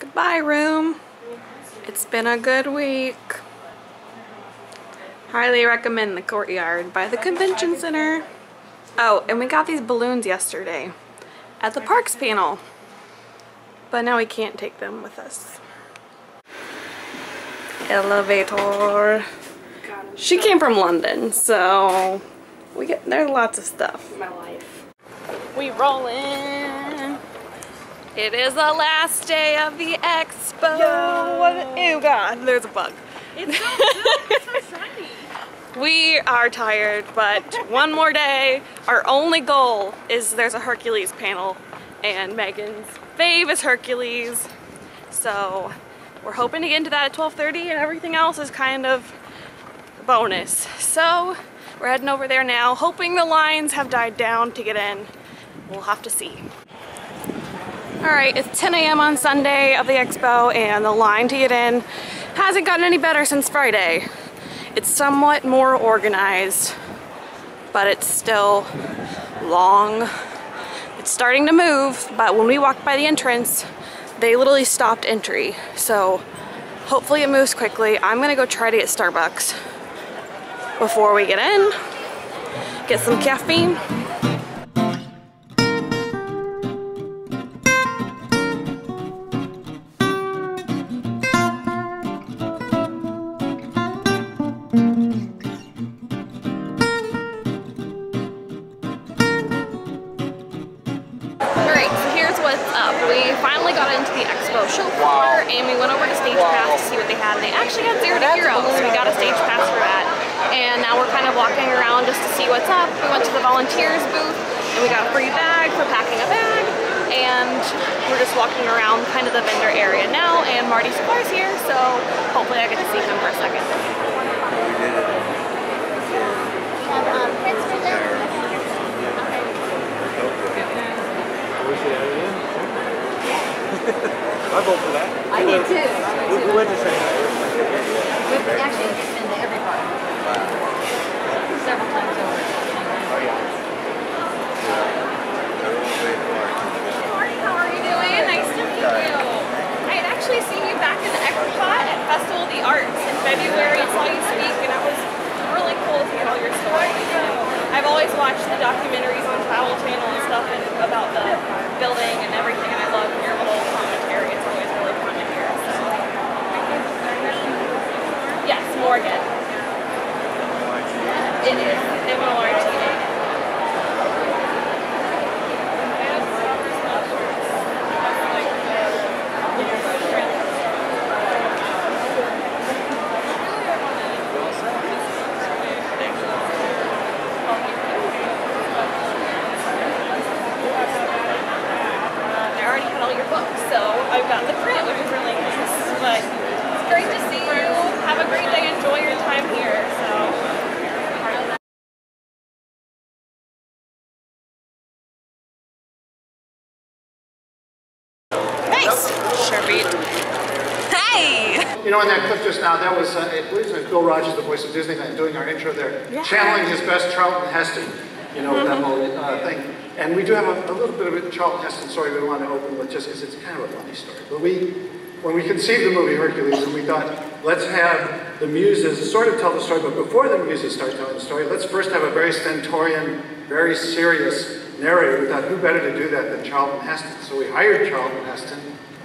Goodbye, room. It's been a good week. Highly recommend the courtyard by the convention center. Oh, and we got these balloons yesterday at the parks panel, but now we can't take them with us. Elevator. She came from London, so there's lots of stuff. My life. We roll in. It is the last day of the expo. Oh god, there's a bug. It's so good. It's so shiny. We are tired, but one more day. Our only goal is there's a Hercules panel, and Megan's fave is Hercules. So we're hoping to get into that at 12:30, and everything else is kind of bonus. So we're heading over there now, hoping the lines have died down to get in. We'll have to see. Alright, it's 10 a.m. on Sunday of the expo, and the line to get in hasn't gotten any better since Friday. It's somewhat more organized, but it's still long. It's starting to move, but when we walked by the entrance, they literally stopped entry. So hopefully it moves quickly. I'm gonna go try to get Starbucks before we get in, get some caffeine. We finally got into the expo show floor, and we went over to Stage Pass to see what they had. And they actually had 0 to Hero, so we got a Stage Pass for that. And now we're kind of walking around just to see what's up. We went to the volunteers booth, and we got a free bag for packing a bag. And we're just walking around kind of the vendor area now, and Marty Sklar's here, so hopefully I get to see him for a second. I vote for that. I do too. We went to say that. We've actually been to every park. Several times over. Oh yeah. Marty, how are you doing? Nice to meet you. I had actually seen you back in the Epcot at Festival of the Arts in February and saw you speak, and it was really cool to hear all your stories. I've always watched the documentaries on Travel Channel and stuff about the building and everything, and I love your little commentary. It's always really fun to hear. So. Yes, Morgan. It is. M-O-R-T-A. I've got the print, which is really nice, but it's great to see you. Have a great day. Enjoy your time here. Thanks, Sharpie. Hey! You know, in that clip just now, that was, I believe it was Bill Rogers, the voice of Disneyland, doing our intro there, channeling his best Charlton Heston, you know, that whole thing. And we do have a little bit of a Charlton Heston story we want to open with, just because it's kind of a funny story. But when we conceived the movie Hercules, and we thought, let's have the muses sort of tell the story, but before the muses start telling the story, let's first have a very stentorian, very serious narrator. We thought, who better to do that than Charlton Heston? So we hired Charlton Heston.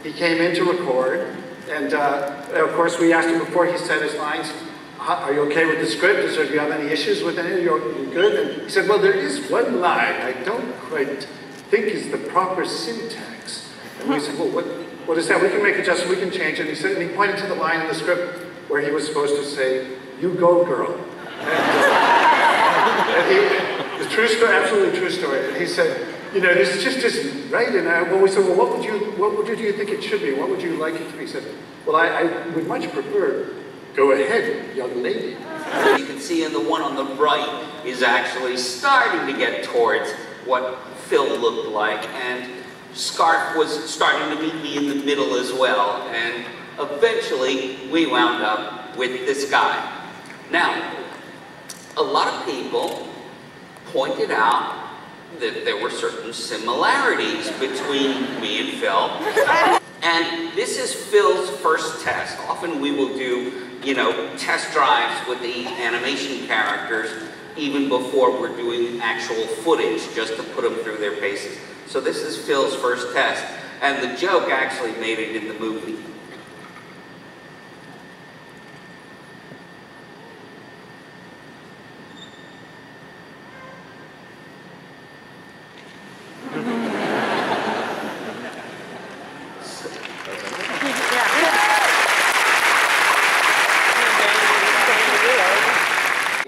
He came in to record, and of course we asked him before he said his lines, are you okay with the script? Do you have any issues with it? You're good? And he said, well, there is one line I don't quite think is the proper syntax. And we said, well, what is that? We can make adjustments, we can change it. And he said, and he pointed to the line in the script where he was supposed to say, you go, girl. And the true story, absolutely true story. And he said, you know, this just isn't right. And when we said, well, what do you think it should be? What would you like it to be? He said, well, I would much prefer, go ahead, young lady. You can see in the one on the right is actually starting to get towards what Phil looked like, and Scarf was starting to meet me in the middle as well, and eventually we wound up with this guy. Now, a lot of people pointed out that there were certain similarities between me and Phil. And this this is Phil's first test. Often we will do, you know, test drives with the animation characters even before we're doing actual footage, just to put them through their paces. So this is Phil's first test, and the joke actually made it in the movie.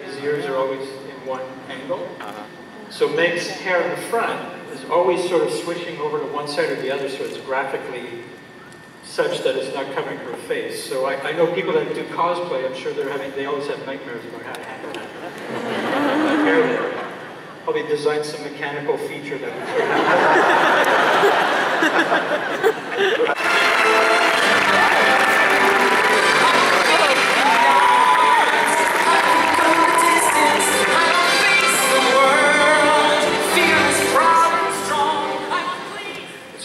His ears are always in one angle. So Meg's hair in the front is always sort of switching over to one side or the other, so it's graphically such that it's not covering her face. So I know people that do cosplay, I'm sure they always have nightmares about how to handle that hair there. Probably design some mechanical feature that would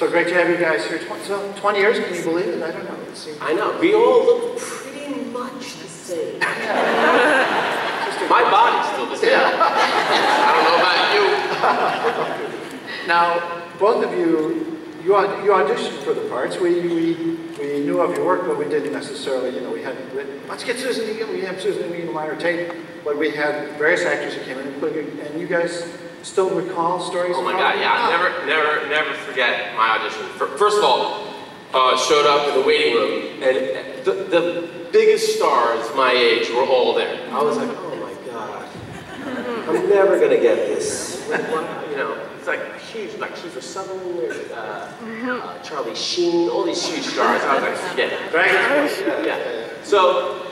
So great to have you guys here. 20 years, can you believe it? I don't know. It seems... I know. We all look pretty much the same. My body's still the same. Yeah. I don't know about you. Now, both of you auditioned for the parts. We knew of your work, but we didn't necessarily, you know, we hadn't written, let's get Susan Egan, we have Susan Egan, Minor tape, but we had various actors who came in, including, and you guys still recall stories? Oh my God, yeah. Never forget my audition. First of all, showed up in the waiting room, and the biggest stars my age were all there. I was like, oh my God, I'm never gonna get this. You know, it's like huge, like Kiefer Sutherland, Charlie Sheen, all these huge stars. I was like, forget it. Right? Yeah. So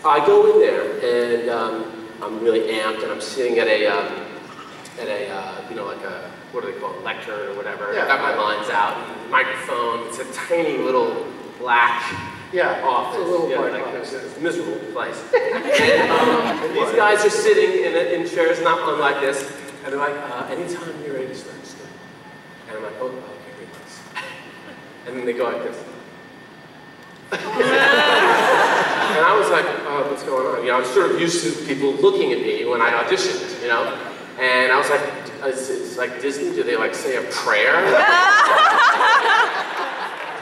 I go in there, and I'm really amped, and I'm sitting at a you know, like a, what do they call it, lectern or whatever. Yeah. I got my lines out, microphone. It's a tiny little black office. It's a little black like office. It's a miserable place. And these guys are sitting in chairs not unlike this, and they're like, anytime you're ready to start. And I'm like, oh, okay, great. And then they go like this. And I was like, oh, what's going on? You know, I was sort of used to people looking at me when I auditioned, you know? And I was like, it's like Disney, do they like say a prayer?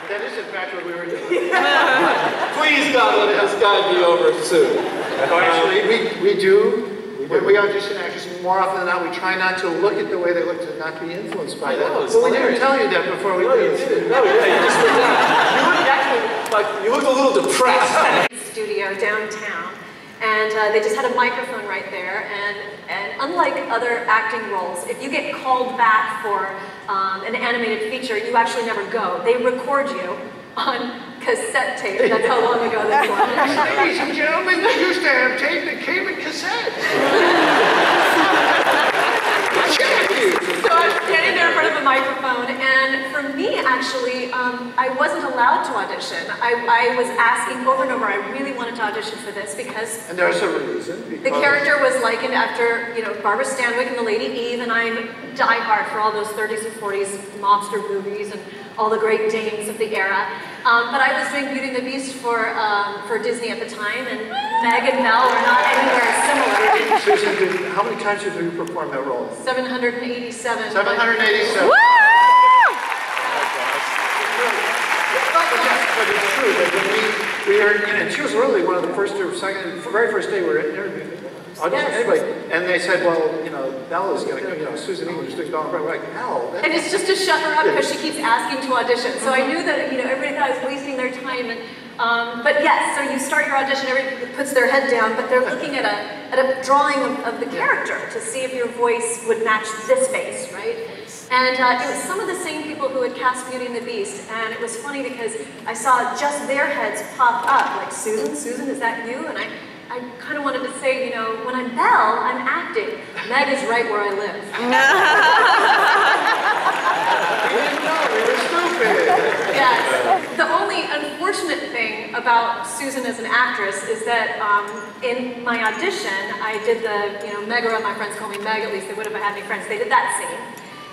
That is in fact what we were doing. Please God, let this guy be over soon. Actually, we do. When we audition actors, more often than not, we try not to look at the way they look to not be influenced by that. It's But we hilarious. didn't tell you that before we No, did. you didn't. No, yeah, you just looked at You looked actually, like, you looked a little depressed. Studio downtown, and they just had a microphone right there, and unlike other acting roles, if you get called back for an animated feature, you actually never go. They record you on cassette tape. That's how long ago this was. Ladies and gentlemen, they used to have tape that came in cassette. So I was standing there in front of a microphone, and for me, actually, I wasn't allowed to audition. I was asking over and over, I really wanted to audition for this because... And there's a reason. The character was likened after, you know, Barbara Stanwyck and the Lady Eve, and I'm diehard for all those 30s and 40s mobster movies and all the great dames of the era. But I was doing Beauty and the Beast for Disney at the time, and Meg and Mel were not anywhere similar. Susan, how many times did you perform that role? 787. 787. Woo! But it's true that when we were in, and she was really one of the first or second, the very first day we were interviewing, auditioning anybody, and they said, well, you know, Bella's going to, you know, Susan Egan just doing Bella. We're like, hell. And it's just to shut her up because she keeps asking to audition. So I knew that, you know, everybody thought I was wasting their time. And, but yes, so you start your audition, everybody puts their head down, but they're looking at a drawing of the character to see if your voice would match this face, right? And it was some of the same people who had cast Beauty and the Beast, and it was funny because I saw just their heads pop up, like, Susan, is that you? And I kind of wanted to say, you know, when I'm Belle, I'm acting. Meg is right where I live. We didn't know, we were stupid. Yes. The only unfortunate thing about Susan as an actress is that in my audition, I did the, you know, Meg or my friends call me Meg, at least they would have had any friends. They did that scene.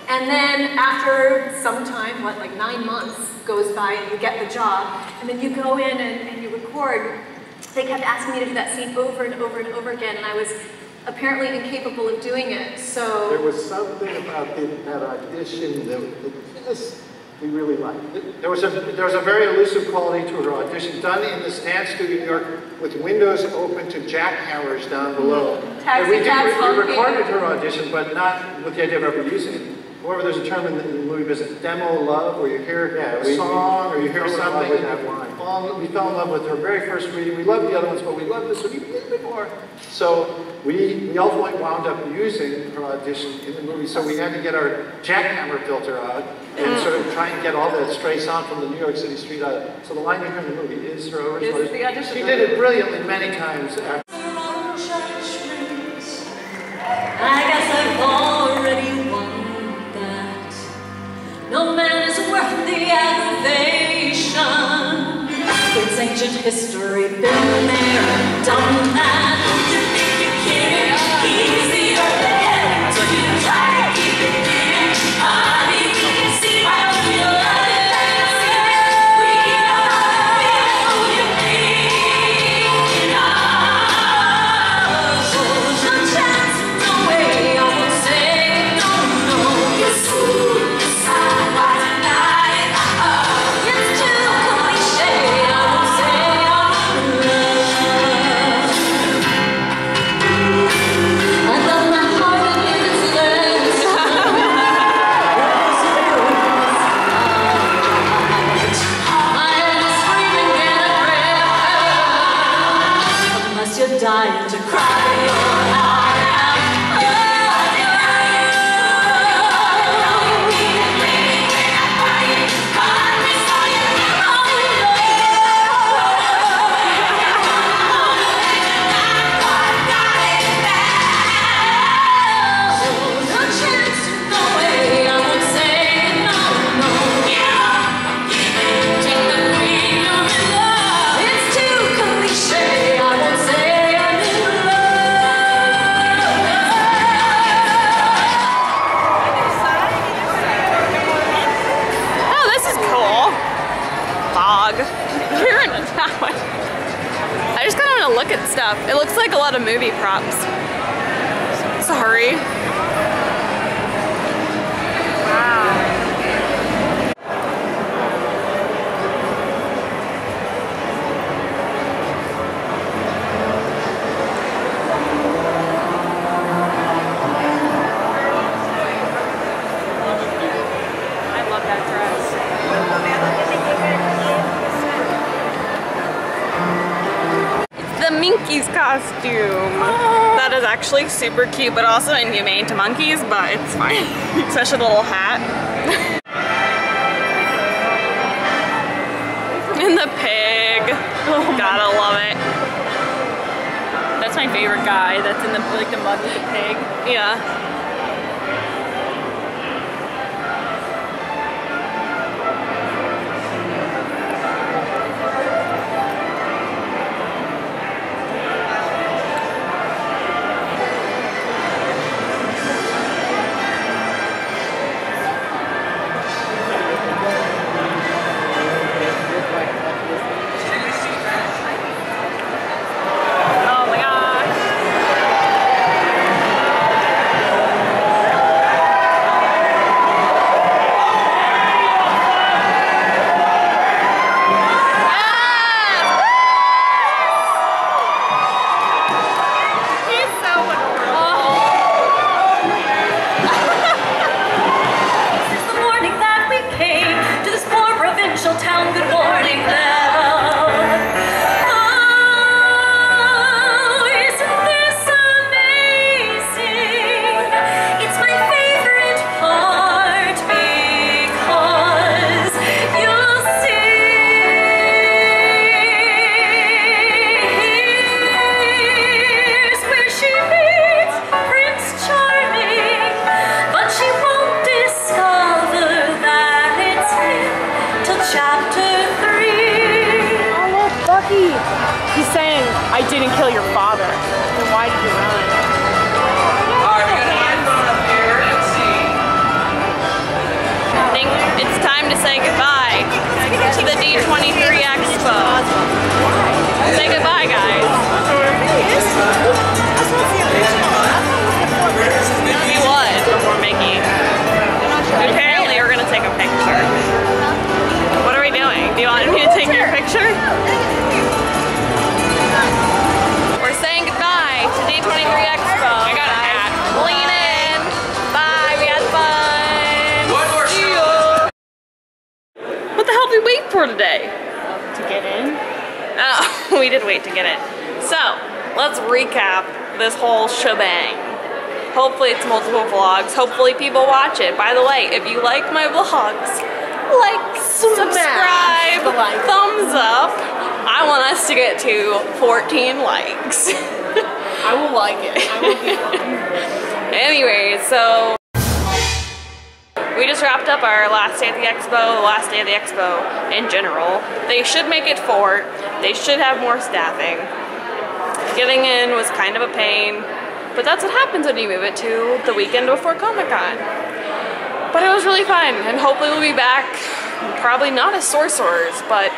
And then after some time, what, like 9 months, goes by and you get the job, and then you go in and you record. They kept asking me to do that scene over and over and over again, and I was apparently incapable of doing it, so... There was something about that audition that just, we really liked. There was a very elusive quality to her audition, done in the Stand Studio in New York with windows open to jackhammers down below. And we recorded her audition, but not with the idea of ever using it. However, there's a term in the movie business, demo love, where you hear a song or you hear something. We fell in love with her very first reading. We loved the other ones, but we loved this one even a little bit more. So we ultimately wound up using her audition in the movie. So we had to get our jackhammer filter out and sort of try and get all that stray sound from the New York City street out. So the line you hear in the movie is her original audition. She did it brilliantly many times. I guess I've already won. No man is worth the aggravation. It's ancient history, been there, done that. You think you can easier than heading to you. Try to keep it in. Honey, we can see how you love it. We know you mean us. No chance, no way, I won't say no, no. You're smooth. Dying to cry your heart out. I just kind of want to look at stuff. It looks like a lot of movie props. Sorry. Wow. I love that dress. The Minky's costume. That is actually super cute, but also inhumane to monkeys, but it's fine. Especially the little hat. And the pig. Gotta love it. That's my favorite guy. That's in the mud with the pig. Yeah. He's saying, I didn't kill your father. Then why did you run? I think it's time to say goodbye. picture? We're saying goodbye to D23 Expo. I got a hat. Lean in. Bye, we had fun. One more See ya. What the hell did we wait for today? To get in? Oh, we did wait to get in. So, let's recap this whole shebang. Hopefully it's multiple vlogs. Hopefully people watch it. By the way, if you like my vlogs, like, subscribe, thumbs up. I want us to get to 14 likes. I will like it. I will be fun. Anyway, so we just wrapped up our last day at the expo, the last day of the expo in general. They should make it 4. They should have more staffing. Getting in was kind of a pain, but that's what happens when you move it to the weekend before Comic-Con. But it was really fun, and hopefully we'll be back, probably not as sorcerers, but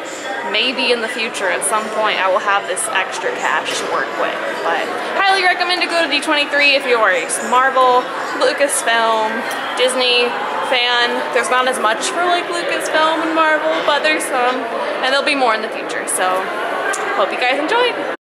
maybe in the future at some point I will have this extra cash to work with. But highly recommend to go to D23 if you're a Marvel, Lucasfilm, Disney fan. There's not as much for like Lucasfilm and Marvel, but there's some, and there'll be more in the future. So hope you guys enjoyed.